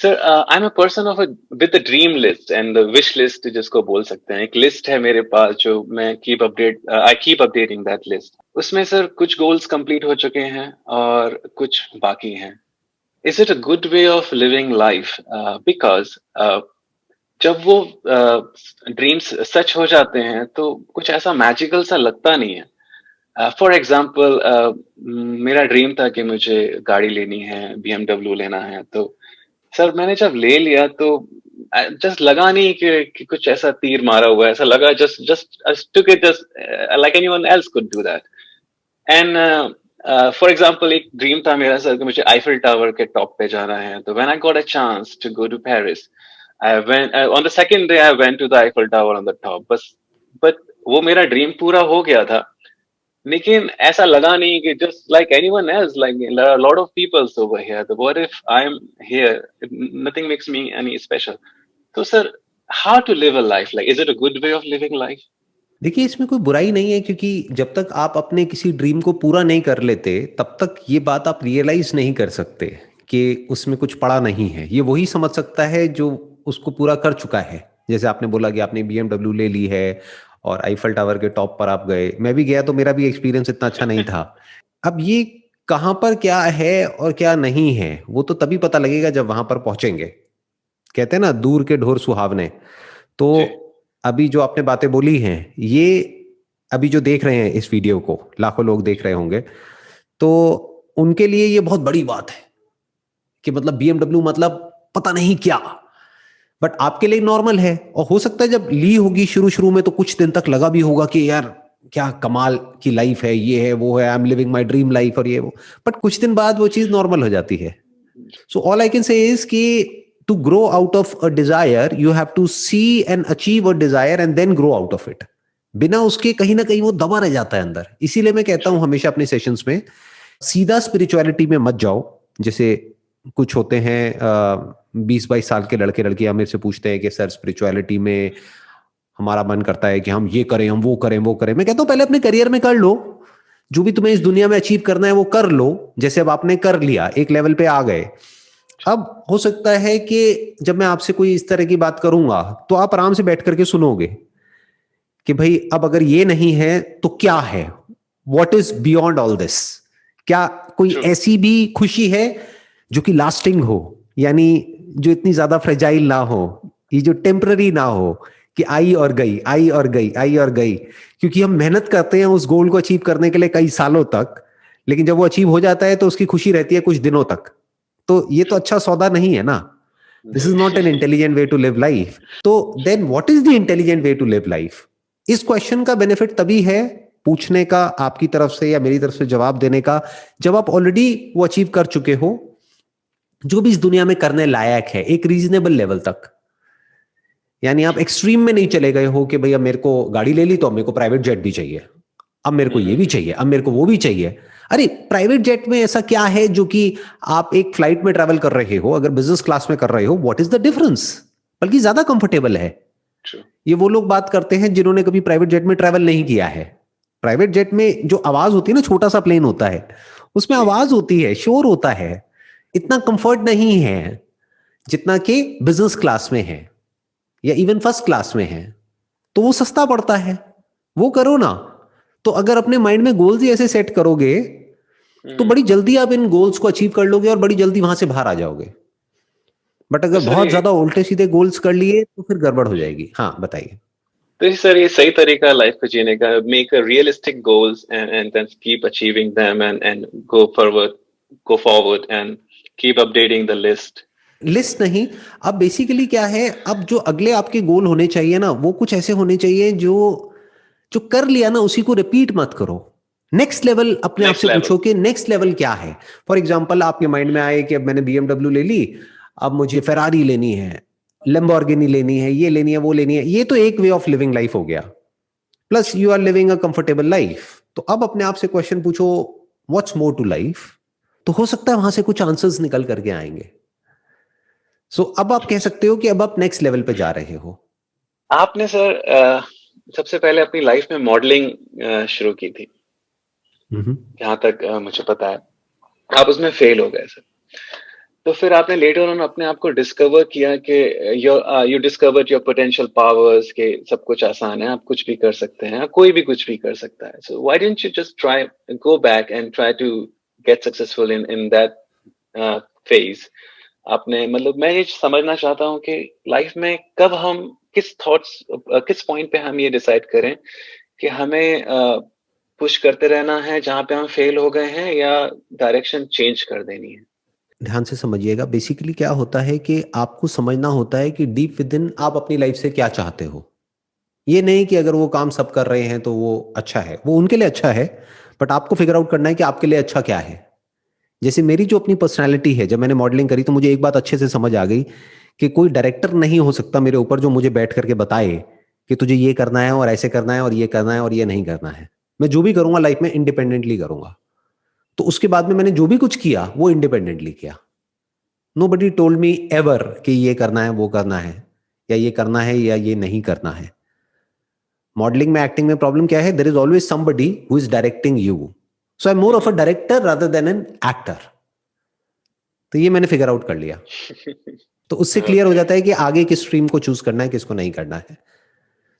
Sir I am a person of with the dream list and the wish list जिसको बोल सकते हैं। एक लिस्ट है मेरे पास जो मैं I keep updating that list. उसमें सर कुछ गोल्स कंप्लीट हो चुके हैं और कुछ बाकी हैं। Is it a good way of living life? Because जब वो ड्रीम्स सच हो जाते हैं तो कुछ ऐसा मैजिकल सा लगता नहीं है। फॉर एग्जाम्पल मेरा ड्रीम था कि मुझे गाड़ी लेनी है, BMW लेना है। तो सर मैंने जब ले लिया तो जस्ट लगा नहीं कि कुछ ऐसा तीर मारा हुआ है। ऐसा लगा just just took it just like anyone else could do that. And for example एक ड्रीम था मेरा सर कि मुझे आईफिल टावर के टॉप पे जाना है। तो when I got a chance to go to Paris, I went on the second day, I went to the Eiffel tower on the top. बस बट वो मेरा ड्रीम पूरा हो गया था, लेकिन ऐसा लगा नहीं कि just like anyone else, like there are a lot of people over here. The what if I'm here? Nothing makes me any special. So, sir, how to live a life? Like, is it a good way of living life? देखिए, इसमें कोई बुराई नहीं है, क्योंकि जब तक आप अपने किसी ड्रीम को पूरा नहीं कर लेते तब तक ये बात आप रियलाइज नहीं कर सकते कि उसमें कुछ पड़ा नहीं है। ये वही समझ सकता है जो उसको पूरा कर चुका है। जैसे आपने बोला कि आपने BMW ले ली है और आईफल टावर के टॉप पर आप गए। मैं भी गया तो मेरा भी एक्सपीरियंस इतना अच्छा नहीं था। अब ये कहाँ पर क्या है और क्या नहीं है वो तो तभी पता लगेगा जब वहां पर पहुंचेंगे। कहते हैं ना, दूर के ढोर सुहावने। तो जी, अभी जो आपने बातें बोली हैं, ये अभी जो देख रहे हैं इस वीडियो को लाखों लोग देख रहे होंगे, तो उनके लिए ये बहुत बड़ी बात है कि मतलब BMW मतलब पता नहीं क्या। बट आपके लिए नॉर्मल है, और हो सकता है जब ली होगी शुरू शुरू में तो कुछ दिन तक लगा भी होगा कि यार क्या कमाल की लाइफ है, ये है वो है, I M living my dream life और ये वो। बट कुछ दिन बाद वो चीज नॉर्मल हो जाती है। So all I can say is कि to grow out of a desire, you have to see and achieve a desire and then grow out of it. बिना उसके कहीं ना कहीं वो दबा रह जाता है अंदर। इसीलिए मैं कहता हूं true. हमेशा अपने सेशंस में सीधा स्पिरिचुअलिटी में मत जाओ। जैसे कुछ होते हैं 20-22 साल के लड़के लड़कियां मेरे से पूछते हैं कि सर स्पिरिचुअलिटी में हमारा मन करता है कि हम ये करें, हम वो करें, वो करें। मैं कहता हूं पहले अपने करियर में कर लो, जो भी तुम्हें इस दुनिया में अचीव करना है वो कर लो। जैसे अब आपने कर लिया, एक लेवल पे आ गए। अब हो सकता है कि जब मैं आपसे कोई इस तरह की बात करूंगा तो आप आराम से बैठ करके सुनोगे कि भाई अब अगर ये नहीं है तो क्या है, what is beyond all this. क्या कोई True. ऐसी भी खुशी है जो कि लास्टिंग हो, यानी जो इतनी ज्यादा फ्रेजाइल ना हो, ये जो टेम्पररी ना हो कि आई और गई, आई और गई, आई और गई। क्योंकि हम मेहनत करते हैं उस गोल को अचीव करने के लिए कई सालों तक, लेकिन जब वो अचीव हो जाता है तो उसकी खुशी रहती है कुछ दिनों तक। तो ये तो True. अच्छा सौदा नहीं है ना। दिस इज नॉट एन जी। Intelligent way to live life. तो then what is the intelligent way to live life? इस क्वेश्चन का बेनिफिट तभी है पूछने का, आपकी तरफ से या मेरी तरफ से जवाब देने का, जब आप ऑलरेडी वो अचीव कर चुके हो जो भी इस दुनिया में करने लायक है एक रीजनेबल लेवल तक। यानी आप True. एक्सट्रीम में नहीं चले गए हो कि भैया मेरे को गाड़ी ले ली तो अब मेरे को प्राइवेट जेट भी चाहिए, अब मेरे को ये भी चाहिए, अब मेरे को वो भी चाहिए। अरे प्राइवेट जेट में ऐसा क्या है जो कि आप एक फ्लाइट में ट्रैवल कर रहे हो, अगर बिजनेस क्लास में कर रहे हो, व्हाट इज द डिफरेंस? बल्कि ज्यादा कंफर्टेबल है। True. ये वो लोग बात करते हैं जिन्होंने कभी प्राइवेट जेट में ट्रैवल नहीं किया है। प्राइवेट जेट में जो आवाज होती है ना, छोटा सा प्लेन होता है, उसमें जी। आवाज होती है, शोर होता है। इतना कंफर्ट नहीं है जितना कि बिजनेस क्लास में है या इवन फर्स्ट क्लास में है। तो वो सस्ता पड़ता है, वो करो ना। तो अगर अपने माइंड में गोल्स ही ऐसे सेट करोगे तो हम्म। बड़ी जल्दी आप इन गोल्स को अचीव कर लोगे और बड़ी जल्दी वहां से बाहर आ जाओगे। बट तो अगर सर बहुत ये ज्यादा उल्टे सीधे गोल्स कर लिए तो फिर गड़बड़ हो जाएगी। हाँ बताइए। सर ये सही तरीका है लाइफ को जीने का। Make a realistic goals and then keep achieving them and go forward and keep updating the list. List नहीं, अब बेसिकली क्या है, अब जो अगले आपके गोल होने चाहिए ना वो कुछ ऐसे होने चाहिए जो जो कर लिया ना उसी को रिपीट मत करो। नेक्स्ट लेवल अपने आप नेक्स्ट से लेवल। पूछो कि नेक्स्ट लेवल क्या है। फॉर एग्जाम्पल आपके माइंड में आए कि अब मैंने BMW ले ली, अब मुझे फेरारी लेनी है, लैम्बोर्गिनी लेनी है, ये लेनी है, वो लेनी है। ये तो एक वे ऑफ लिविंग लाइफ हो गया, plus you are living a comfortable life. तो अब अपने आप से क्वेश्चन पूछो, व्हाट्स मोर टू लाइफ? तो हो सकता है वहां से कुछ आंसर्स निकल करके आएंगे। सो अब आप कह सकते हो कि अब आप नेक्स्ट लेवल पे जा रहे हो। आपने सर सबसे पहले अपनी लाइफ में मॉडलिंग शुरू की थी, हम्म। जहां तक मुझे पता है। आप उसमें फेल हो गए सर। तो फिर आपने लेटर ऑन अपने आप को डिस्कवर किया कि you discovered your potential powers के सब कुछ आसान है, आप कुछ भी कर सकते हैं, कोई भी कुछ भी कर सकता है. So why didn't you just try, go back and try to get successful in that phase. आपने मतलब मैं ये समझना चाहता हूँ कि लाइफ में कब हम किस थॉट्स, किस पॉइंट पे हम ये डिसाइड करें कि हमें पुश करते रहना है जहां पे हम फेल हो गए हैं, या डायरेक्शन चेंज कर देनी है. ध्यान से समझिएगा, बेसिकली क्या होता है कि आपको समझना होता है कि डीप विद इन आप अपनी लाइफ से क्या चाहते हो. ये नहीं कि अगर वो काम सब कर रहे हैं तो वो अच्छा है, वो उनके लिए अच्छा है, बट आपको फिगर आउट करना है कि आपके लिए अच्छा क्या है. जैसे मेरी जो अपनी पर्सनालिटी है, जब मैंने मॉडलिंग करी तो मुझे एक बात अच्छे से समझ आ गई कि कोई डायरेक्टर नहीं हो सकता मेरे ऊपर जो मुझे बैठ करके बताए कि तुझे ये करना है और ऐसे करना है और ये करना है और ये नहीं करना है. मैं जो भी करूंगा लाइफ में इंडिपेंडेंटली करूंगा. तो उसके बाद में मैंने जो भी कुछ किया वो इंडिपेंडेंटली किया. नोबडी टोल्ड मी एवर कि ये करना है वो करना है, या ये करना है या ये नहीं करना है. मॉडलिंग में, एक्टिंग में प्रॉब्लम क्या है, there is always somebody who is directing you. So I am more of a director rather than an actor. तो ये मैंने फिगर आउट कर लिया. तो उससे क्लियर हो जाता है कि आगे किस स्ट्रीम को चूज करना है, किसको नहीं करना है.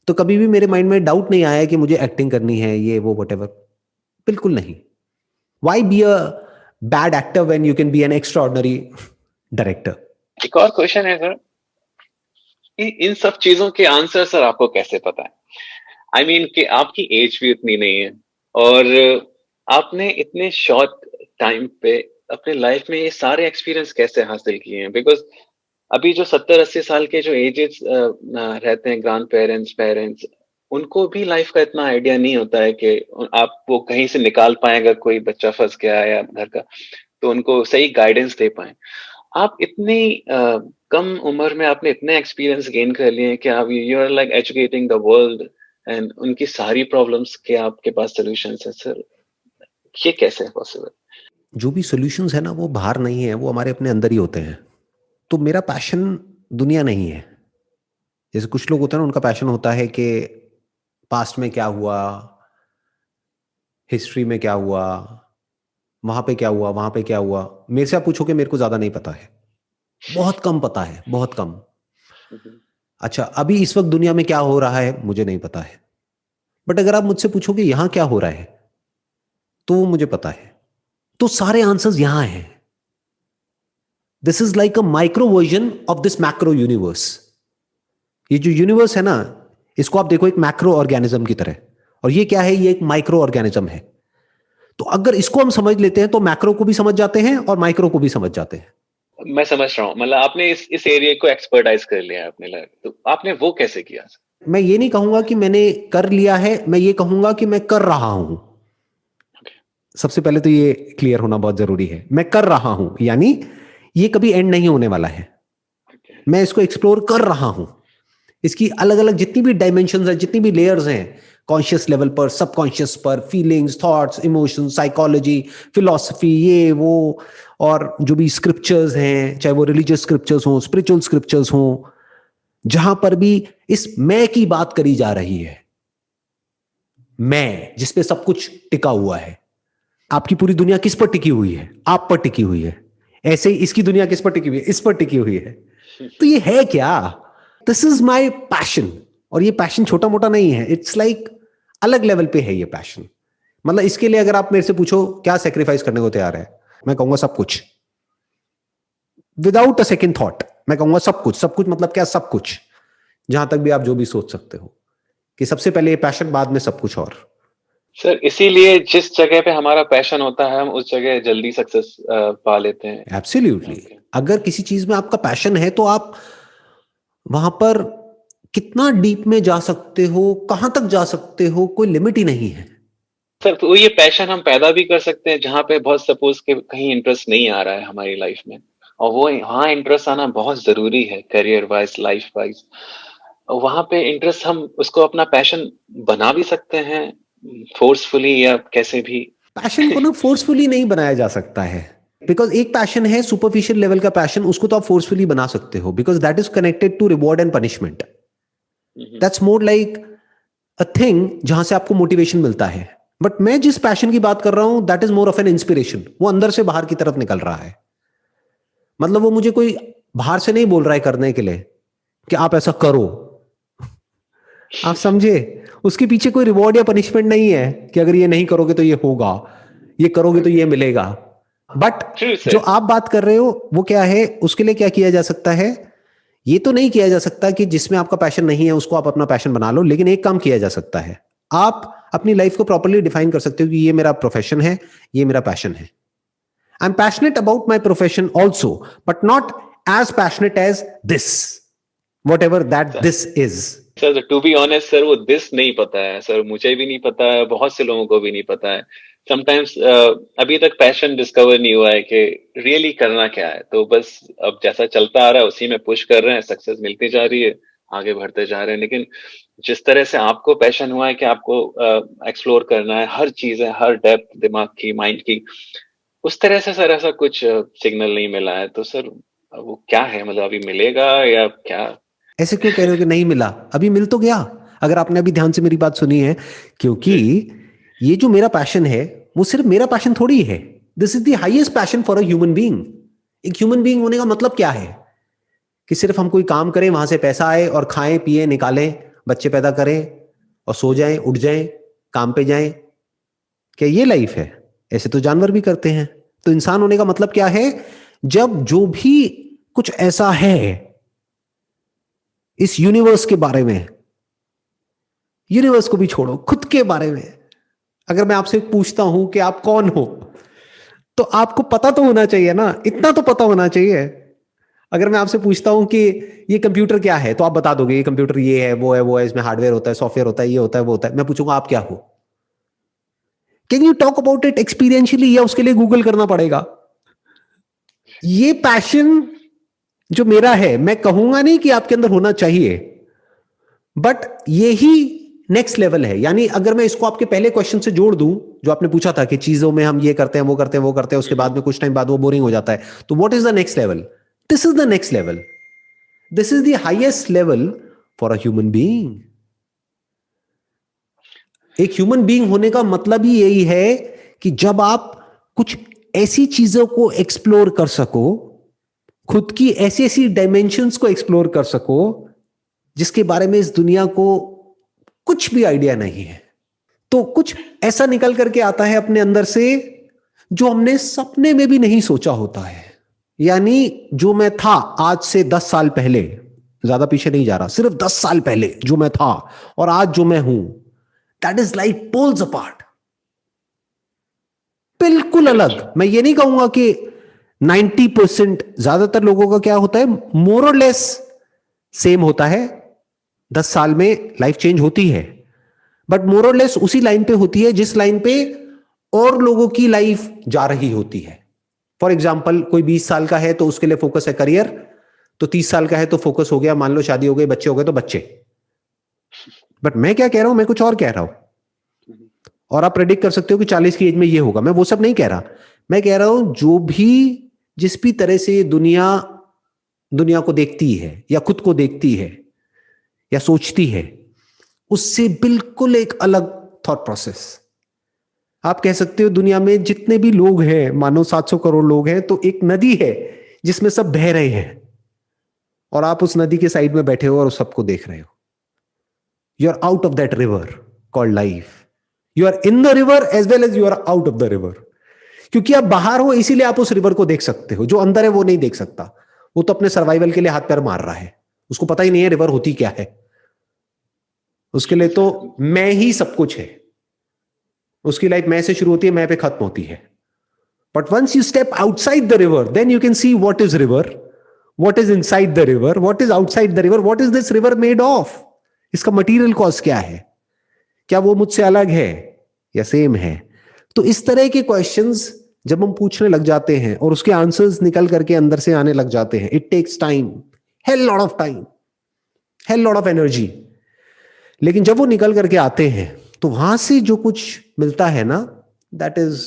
तो कभी भी मेरे माइंड में डाउट नहीं आया कि मुझे एक्टिंग करनी है, ये वो व्हाटएवर. बिल्कुल नहीं. Why be a bad actor when you can be N extraordinary director. एक और क्वेश्चन है सर, कि इन सब चीजों के आंसर सर आपको कैसे पता है? आई मीन कि आपकी एज भी उतनी नहीं है, और आपने इतने शॉर्ट टाइम पे अपने लाइफ में ये सारे एक्सपीरियंस कैसे हासिल किए हैं? बिकॉज अभी जो 70-80 साल के जो एजेस रहते हैं, ग्रैंड पेरेंट्स, पेरेंट्स, उनको भी लाइफ का इतना आइडिया नहीं होता है कि आप वो कहीं से निकाल पाए अगर कोई बच्चा फंस गया है या घर का, तो उनको सही गाइडेंस दे पाए. आप इतनी कम उम्र में आपने इतने एक्सपीरियंस गेन कर लिए हैं कि आप, you are like educating the world, and उनकी सारी प्रॉब्लम्स के आपके पास सॉल्यूशंस है सर. ये कैसे है पॉसिबल? जो भी सॉल्यूशंस है ना, वो बाहर नहीं है, वो हमारे अपने अंदर ही होते हैं. तो मेरा पैशन दुनिया नहीं है. जैसे कुछ लोग होते हैं ना, उनका पैशन होता है कि पास्ट में क्या हुआ, हिस्ट्री में क्या हुआ, वहां पे क्या हुआ, वहां पे क्या हुआ. मेरे से आप पूछोगे, मेरे को ज्यादा नहीं पता है. बहुत कम पता है, बहुत कम. अच्छा, अभी इस वक्त दुनिया में क्या हो रहा है मुझे नहीं पता है. बट अगर आप मुझसे पूछोगे यहां क्या हो रहा है, तो वो मुझे पता है. तो सारे आंसर्स यहां हैं. This is like a micro version of this macro universe. ये जो यूनिवर्स है ना, इसको आप देखो एक मैक्रो ऑर्गेनिज्म की तरह, और ये क्या है, ये एक माइक्रो ऑर्गेनिज्म है. तो अगर इसको हम समझ लेते हैं तो मैक्रो को भी समझ जाते हैं और माइक्रो को भी समझ जाते हैं. मैं समझ रहा हूँ, मतलब आपने इस एरिया को एक्सपर्टाइज कर लिया है अपने लाइफ, तो आपने वो कैसे किया? मैं ये नहीं कहूंगा कि मैंने कर लिया है, मैं ये कहूंगा कि मैं कर रहा हूं. सबसे पहले तो ये क्लियर होना बहुत जरूरी है. मैं कर रहा हूं यानी ये कभी एंड नहीं होने वाला है. मैं इसको एक्सप्लोर कर रहा हूं. इसकी अलग अलग जितनी भी डायमेंशंस हैं, जितनी भी लेयर्स हैं, कॉन्शियस लेवल पर, सबकॉन्शियस पर, feelings, thoughts, emotions, psychology, philosophy, ये वो, और जो भी स्क्रिप्चर्स हैं, चाहे वो रिलीजियस स्क्रिप्चर्स हों, स्पिरिचुअल स्क्रिप्चर्स हों, जहां पर भी इस मैं की बात करी जा रही है, मैं जिसपे सब कुछ टिका हुआ है. आपकी पूरी दुनिया किस पर टिकी हुई है? आप पर टिकी हुई है. ऐसे ही इसकी दुनिया किस पर टिकी हुई है? इस पर टिकी हुई है. तो ये है क्या? This is my passion. और ये पैशन छोटा मोटा नहीं है. इट्स लाइक अलग लेवल पे है ये पैशन. मतलब इसके लिए अगर आप मेरे से पूछो क्या सेक्रीफाइस करने को तैयार है, मैं कहूंगा सब कुछ. विदाउट अ सेकेंड थॉट मैं कहूंगा सब कुछ. सब कुछ मतलब क्या? सब कुछ. जहां तक भी आप जो भी सोच सकते हो कि सबसे पहले ये पैशन, बाद में सब कुछ और. सर इसीलिए जिस जगह पे हमारा पैशन होता है हम उस जगह जल्दी सक्सेस पा लेते हैं. एब्सोल्युटली. Okay. अगर किसी चीज में आपका पैशन है तो आप वहां पर कितना डीप में जा सकते हो, कहां तक जा सकते हो, कोई लिमिट ही नहीं है. सर तो ये पैशन हम पैदा भी कर सकते हैं जहाँ पे बहुत सपोज के कहीं इंटरेस्ट नहीं आ रहा है हमारी लाइफ में, और वो वहाँ इंटरेस्ट आना बहुत जरूरी है, करियर वाइज, लाइफ वाइज. वहां पे इंटरेस्ट हम उसको अपना पैशन बना भी सकते हैं, फोर्सफुली या कैसे भी. पैशन को ना फोर्सफुली नहीं बनाया जा सकता है. बिकॉज एक पैशन है सुपरफिशियल लेवल का पैशन, उसको तो आप फोर्सफुली बना सकते हो, because that is connected to reward and punishment. That's more like a thing जहां से आपको मोटिवेशन मिलता है. बट मैं जिस पैशन की बात कर रहा हूं that is more of an inspiration. वो अंदर से बाहर की तरफ निकल रहा है. मतलब वो मुझे कोई बाहर से नहीं बोल रहा है करने के लिए कि आप ऐसा करो। आप समझे? उसके पीछे कोई रिवॉर्ड या पनिशमेंट नहीं है कि अगर ये नहीं करोगे तो ये होगा, ये करोगे तो ये मिलेगा। बट जो आप बात कर रहे हो वो क्या है, उसके लिए क्या किया जा सकता है? ये तो नहीं किया जा सकता कि जिसमें आपका पैशन नहीं है उसको आप अपना पैशन बना लो, लेकिन एक काम किया जा सकता है, आप अपनी लाइफ को प्रॉपर्ली डिफाइन कर सकते हो कि ये मेरा प्रोफेशन है, ये मेरा पैशन है। I am passionate about my profession also, but not as passionate as this, whatever that this is. Sir to be honest sir, वो दिस नहीं पता है सर, मुझे भी नहीं पता है, बहुत से लोगों को भी नहीं पता है। समटाइम्स अभी तक पैशन डिस्कवर नहीं हुआ है कि रियली करना क्या है। तो बस अब जैसा चलता आ रहा है उसी में पुश कर रहे हैं, सक्सेस मिलती जा रही है, आगे बढ़ते जा रहे हैं। लेकिन जिस तरह से आपको पैशन हुआ है कि आपको एक्सप्लोर करना है हर चीज है, हर डेप्थ दिमाग की, माइंड की, उस तरह से सर ऐसा कुछ सिग्नल नहीं मिला है। तो सर वो क्या है, मतलब अभी मिलेगा या क्या? ऐसे क्यों कह रहे हो कि नहीं मिला? अभी मिल तो गया, अगर आपने अभी ध्यान से मेरी बात सुनी है। क्योंकि ये जो मेरा पैशन है वो सिर्फ मेरा पैशन थोड़ी है, this is the highest passion for a human being. एक ह्यूमन बीइंग होने का मतलब क्या है? कि सिर्फ हम कोई काम करें, वहां से पैसा आए और खाएं पिए निकालें, बच्चे पैदा करें और सो जाएं, उठ जाएं, काम पे जाएं, क्या ये लाइफ है? ऐसे तो जानवर भी करते हैं। तो इंसान होने का मतलब क्या है? जब जो भी कुछ ऐसा है इस यूनिवर्स के बारे में, यूनिवर्स को भी छोड़ो, खुद के बारे में, अगर मैं आपसे पूछता हूं कि आप कौन हो, तो आपको पता तो होना चाहिए ना, इतना तो पता होना चाहिए। अगर मैं आपसे पूछता हूं कि ये कंप्यूटर क्या है, तो आप बता दोगे ये कंप्यूटर ये है, वो है, इसमें हार्डवेयर होता है, सॉफ्टवेयर होता है, ये होता है, वो होता है। मैं पूछूंगा आप क्या हो? Can you talk about it experientially, या उसके लिए गूगल करना पड़ेगा? ये पैशन जो मेरा है, मैं कहूंगा नहीं कि आपके अंदर होना चाहिए, बट यही नेक्स्ट लेवल है। यानी अगर मैं इसको आपके पहले क्वेश्चन से जोड़ दूं जो आपने पूछा था कि चीजों में हम ये करते हैं, वो करते हैं, वो करते हैं, उसके बाद में कुछ टाइम बाद वो बोरिंग हो जाता है, तो what is the next level? This is the next level, this is the highest level for a human being. एक ह्यूमन बीइंग होने का मतलब ही यही है कि जब आप कुछ ऐसी चीजों को एक्सप्लोर कर सको, खुद की ऐसी ऐसी डायमेंशंस को एक्सप्लोर कर सको जिसके बारे में इस दुनिया को कुछ भी आइडिया नहीं है। तो कुछ ऐसा निकल करके आता है अपने अंदर से जो हमने सपने में भी नहीं सोचा होता है। यानी जो मैं था आज से 10 साल पहले, ज्यादा पीछे नहीं जा रहा, सिर्फ 10 साल पहले जो मैं था और आज जो मैं हूं, that is like poles apart, बिल्कुल अलग। मैं ये नहीं कहूंगा कि 90%, ज्यादातर लोगों का क्या होता है, मोर और लेस सेम होता है। 10 साल में लाइफ चेंज होती है, बट मोर और लेस उसी लाइन पे होती है जिस लाइन पे और लोगों की लाइफ जा रही होती है। फॉर एग्जाम्पल, कोई 20 साल का है तो उसके लिए फोकस है करियर, तो 30 साल का है तो फोकस हो गया, मान लो शादी हो गई, बच्चे हो गए तो बच्चे। बट मैं क्या कह रहा हूं, मैं कुछ और कह रहा हूं, और आप प्रेडिक्ट कर सकते हो कि 40 की एज में ये होगा। मैं वो सब नहीं कह रहा, मैं कह रहा हूं जो भी जिस भी तरह से दुनिया को देखती है या खुद को देखती है या सोचती है, उससे बिल्कुल एक अलग थॉट प्रोसेस। आप कह सकते हो दुनिया में जितने भी लोग हैं, मानो 700 करोड़ लोग हैं, तो एक नदी है जिसमें सब बह रहे हैं और आप उस नदी के साइड में बैठे हो और उस सबको देख रहे हो। You are out of that river called life. You are in the river as well as you are out of the river. क्योंकि आप बाहर हो इसीलिए आप उस रिवर को देख सकते हो, जो अंदर है वो नहीं देख सकता। वो तो अपने सर्वाइवल के लिए हाथ पैर मार रहा है, उसको पता ही नहीं है रिवर होती क्या है। उसके लिए तो मैं ही सब कुछ है। उसकी लाइफ मैं से शुरू होती है, मैं पे खत्म होती है। But once you step outside the river, then you can see what is river, what is inside the river, what is outside the river, what is this river made of, इसका मटीरियल कॉज क्या है, क्या वो मुझसे अलग है या same है। तो इस तरह के क्वेश्चंस जब हम पूछने लग जाते हैं और उसके आंसर्स निकल करके अंदर से आने लग जाते हैं, it takes time, hell lot of time, hell lot of energy. लेकिन जब वो निकल करके आते हैं तो वहां से जो कुछ मिलता है ना, दैट इज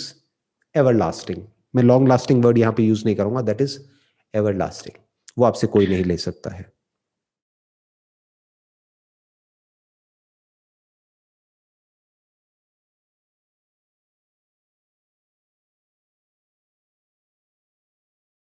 एवर लास्टिंग। मैं लॉन्ग लास्टिंग वर्ड यहां पे यूज नहीं करूंगा, दैट इज एवर लास्टिंग। वो आपसे कोई नहीं ले सकता है।